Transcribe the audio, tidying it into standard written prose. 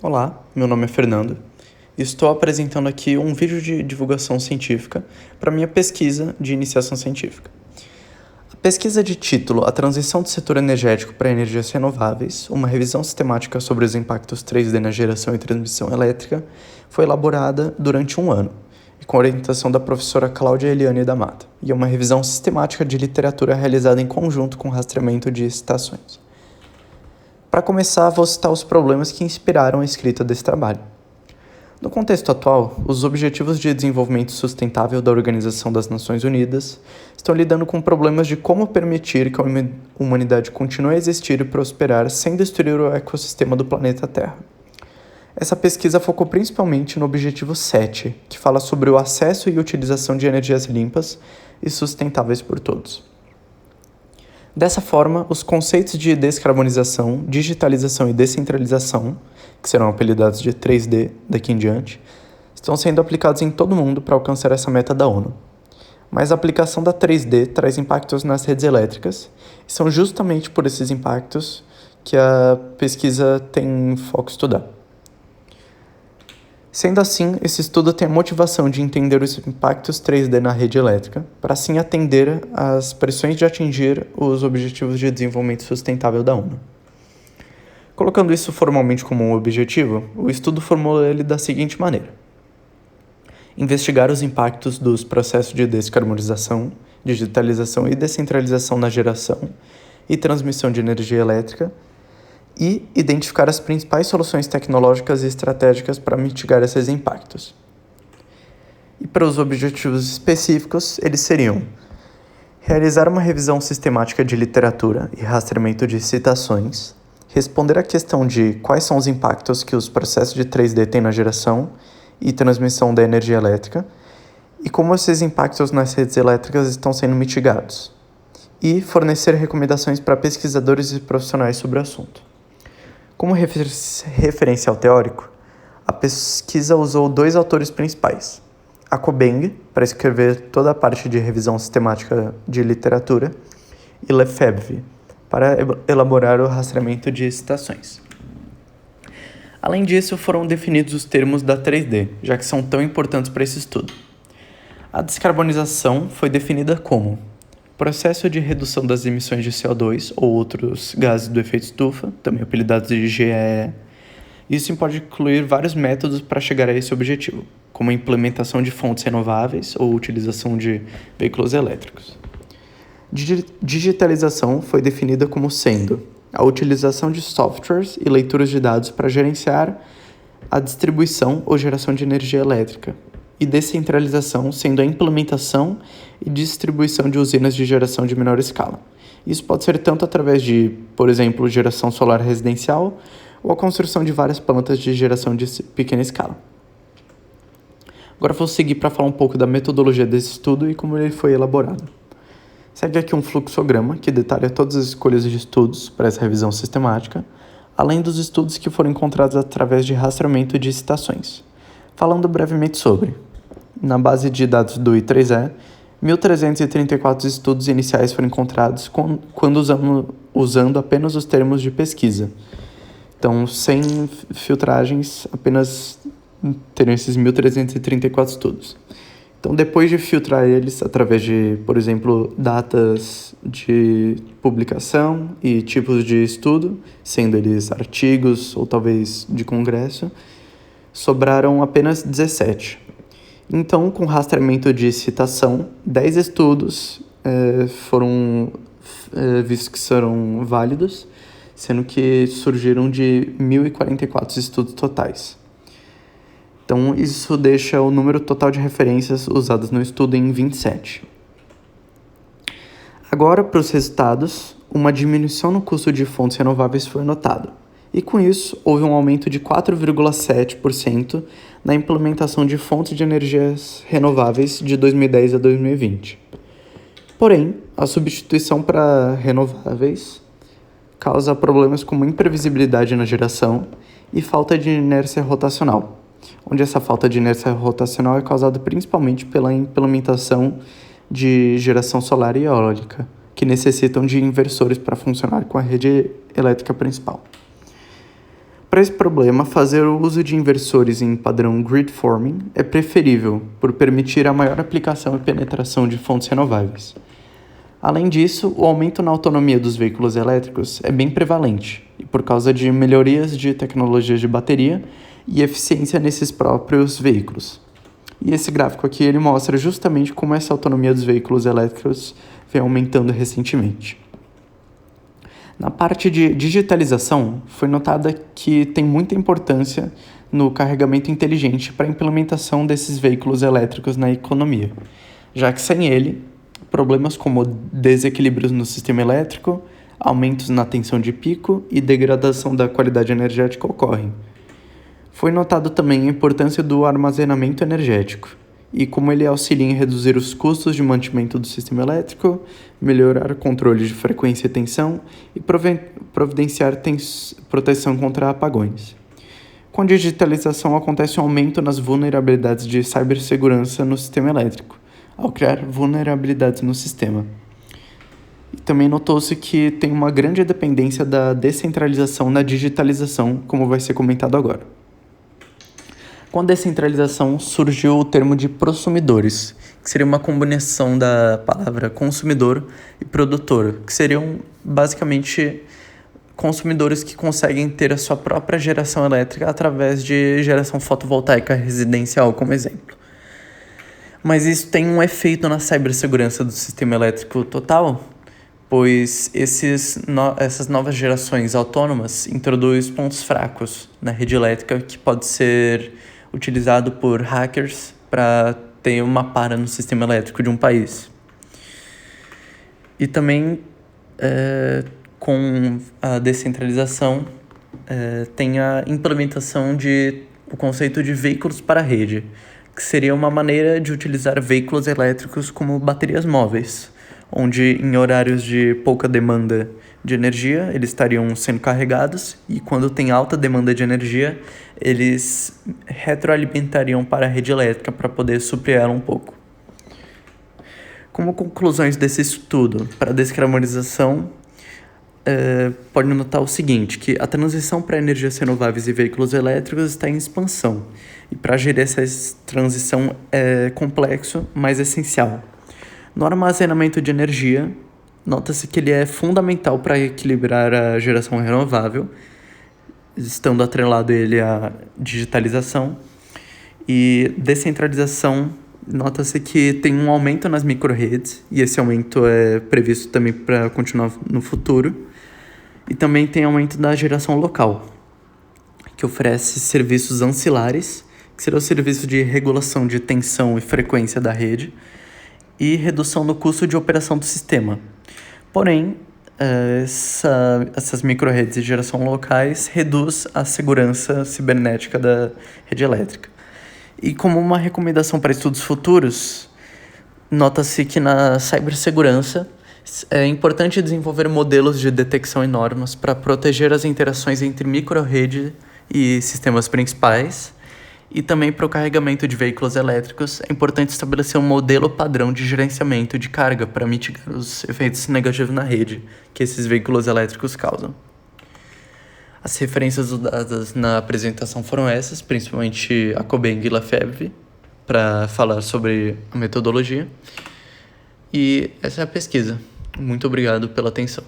Olá, meu nome é Fernando e estou apresentando aqui um vídeo de divulgação científica para minha pesquisa de iniciação científica. A pesquisa de título A Transição do Setor Energético para Energias Renováveis, uma revisão sistemática sobre os impactos 3D na geração e transmissão elétrica, foi elaborada durante um ano, e com orientação da professora Cláudia Eliane da Mata, e é uma revisão sistemática de literatura realizada em conjunto com rastreamento de citações. Para começar, vou citar os problemas que inspiraram a escrita desse trabalho. No contexto atual, os Objetivos de Desenvolvimento Sustentável da Organização das Nações Unidas estão lidando com problemas de como permitir que a humanidade continue a existir e prosperar sem destruir o ecossistema do planeta Terra. Essa pesquisa focou principalmente no Objetivo 7, que fala sobre o acesso e utilização de energias limpas e sustentáveis por todos. Dessa forma, os conceitos de descarbonização, digitalização e descentralização, que serão apelidados de 3D daqui em diante, estão sendo aplicados em todo o mundo para alcançar essa meta da ONU. Mas a aplicação da 3D traz impactos nas redes elétricas, e são justamente por esses impactos que a pesquisa tem foco em estudar. Sendo assim, esse estudo tem a motivação de entender os impactos 3D na rede elétrica, para assim atender às pressões de atingir os Objetivos de Desenvolvimento Sustentável da ONU. Colocando isso formalmente como um objetivo, o estudo formula ele da seguinte maneira: investigar os impactos dos processos de descarbonização, digitalização e descentralização na geração e transmissão de energia elétrica, e identificar as principais soluções tecnológicas e estratégicas para mitigar esses impactos. E para os objetivos específicos, eles seriam realizar uma revisão sistemática de literatura e rastreamento de citações, responder à questão de quais são os impactos que os processos de 3D têm na geração e transmissão da energia elétrica e como esses impactos nas redes elétricas estão sendo mitigados, e fornecer recomendações para pesquisadores e profissionais sobre o assunto. Como referencial teórico, a pesquisa usou dois autores principais, a Coben, para escrever toda a parte de revisão sistemática de literatura, e Lefebvre, para elaborar o rastreamento de citações. Além disso, foram definidos os termos da 3D, já que são tão importantes para esse estudo. A descarbonização foi definida como processo de redução das emissões de CO2 ou outros gases do efeito estufa, também apelidados de GEE. Isso pode incluir vários métodos para chegar a esse objetivo, como a implementação de fontes renováveis ou utilização de veículos elétricos. Digitalização foi definida como sendo a utilização de softwares e leituras de dados para gerenciar a distribuição ou geração de energia elétrica, e descentralização sendo a implementação e distribuição de usinas de geração de menor escala. Isso pode ser tanto através de, por exemplo, geração solar residencial ou a construção de várias plantas de geração de pequena escala. Agora vou seguir para falar um pouco da metodologia desse estudo e como ele foi elaborado. Segue aqui um fluxograma que detalha todas as escolhas de estudos para essa revisão sistemática, além dos estudos que foram encontrados através de rastreamento de citações. Falando brevemente sobre, na base de dados do I3E, 1.334 estudos iniciais foram encontrados quando usando apenas os termos de pesquisa. Então, sem filtragens, apenas teriam esses 1.334 estudos. Então, depois de filtrar eles através de, por exemplo, datas de publicação e tipos de estudo, sendo eles artigos ou talvez de congresso, sobraram apenas 17. Então, com rastreamento de citação, 10 estudos foram vistos que serão válidos, sendo que surgiram de 1.044 estudos totais. Então, isso deixa o número total de referências usadas no estudo em 27. Agora, para os resultados, uma diminuição no custo de fontes renováveis foi notada. E com isso, houve um aumento de 4,7% na implementação de fontes de energias renováveis de 2010 a 2020. Porém, a substituição para renováveis causa problemas como imprevisibilidade na geração e falta de inércia rotacional, onde essa falta de inércia rotacional é causada principalmente pela implementação de geração solar e eólica, que necessitam de inversores para funcionar com a rede elétrica principal. Para esse problema, fazer o uso de inversores em padrão grid forming é preferível, por permitir a maior aplicação e penetração de fontes renováveis. Além disso, o aumento na autonomia dos veículos elétricos é bem prevalente, e por causa de melhorias de tecnologias de bateria e eficiência nesses próprios veículos. E esse gráfico aqui ele mostra justamente como essa autonomia dos veículos elétricos vem aumentando recentemente. Na parte de digitalização, foi notada que tem muita importância no carregamento inteligente para a implementação desses veículos elétricos na economia, já que sem ele, problemas como desequilíbrios no sistema elétrico, aumentos na tensão de pico e degradação da qualidade energética ocorrem. Foi notado também a importância do armazenamento energético e como ele auxilia em reduzir os custos de mantimento do sistema elétrico, melhorar o controle de frequência e tensão e providenciar proteção contra apagões. Com a digitalização acontece um aumento nas vulnerabilidades de cibersegurança no sistema elétrico, ao criar vulnerabilidades no sistema. E também notou-se que tem uma grande dependência da descentralização na digitalização, como vai ser comentado agora. Com a descentralização surgiu o termo de prosumidores, que seria uma combinação da palavra consumidor e produtor, que seriam basicamente consumidores que conseguem ter a sua própria geração elétrica através de geração fotovoltaica residencial, como exemplo. Mas isso tem um efeito na cibersegurança do sistema elétrico total, pois essas novas gerações autônomas introduzem pontos fracos na rede elétrica que pode ser utilizado por hackers para ter uma para no sistema elétrico de um país. E também, com a descentralização, tem a implementação o conceito de veículos para a rede, que seria uma maneira de utilizar veículos elétricos como baterias móveis, onde em horários de pouca demanda de energia, eles estariam sendo carregados e quando tem alta demanda de energia, eles retroalimentariam para a rede elétrica para poder suprir ela um pouco. Como conclusões desse estudo para a descarbonização, pode notar o seguinte, que a transição para energias renováveis e veículos elétricos está em expansão e para gerir essa transição é complexo, mas essencial. No armazenamento de energia, nota-se que ele é fundamental para equilibrar a geração renovável, estando atrelado ele à digitalização. E descentralização, nota-se que tem um aumento nas microrredes, e esse aumento é previsto também para continuar no futuro. E também tem aumento da geração local, que oferece serviços ancilares, que será o serviço de regulação de tensão e frequência da rede, e redução do custo de operação do sistema. Porém, essas microrredes de geração locais reduz a segurança cibernética da rede elétrica. E como uma recomendação para estudos futuros, nota-se que na cibersegurança é importante desenvolver modelos de detecção e normas para proteger as interações entre microrrede e sistemas principais. E também para o carregamento de veículos elétricos, é importante estabelecer um modelo padrão de gerenciamento de carga para mitigar os efeitos negativos na rede que esses veículos elétricos causam. As referências usadas na apresentação foram essas, principalmente a Cobeng e Lefebvre, para falar sobre a metodologia. E essa é a pesquisa. Muito obrigado pela atenção.